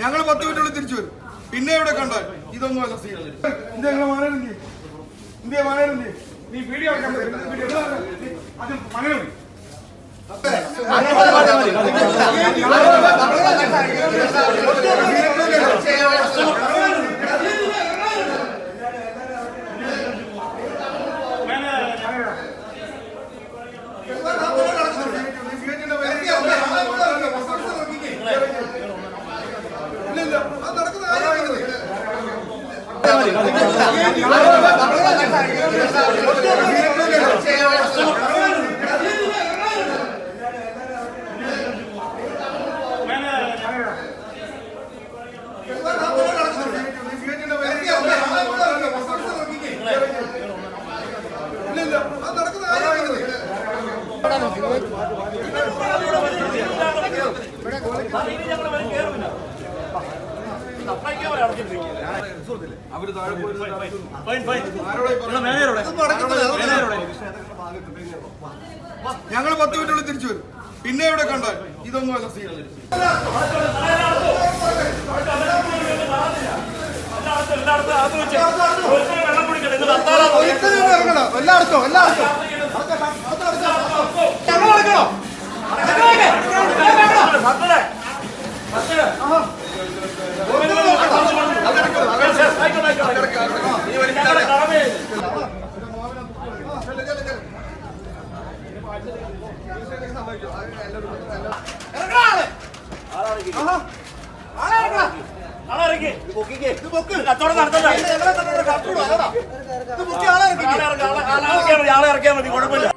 ഞങ്ങൾ 10 മിനിറ്റുള്ളിൽ തിരിച്ചു വരും. പിന്നെ ഇവിടെ കണ്ടാൽ ഇതൊന്നും അല്ല scene. India manage India manage നീ വീഡിയോ മകനുണ്ട് ഞങ്ങൾ 10 മിനിറ്റുള്ളിൽ തിരിച്ചു വരും. പിന്നെ ഇവിടെ കണ്ടാൽ ഇതൊന്നും അല്ല സീൻ. ആളെ ഇറക്കിയാൽ മതി, കുഴപ്പമില്ല.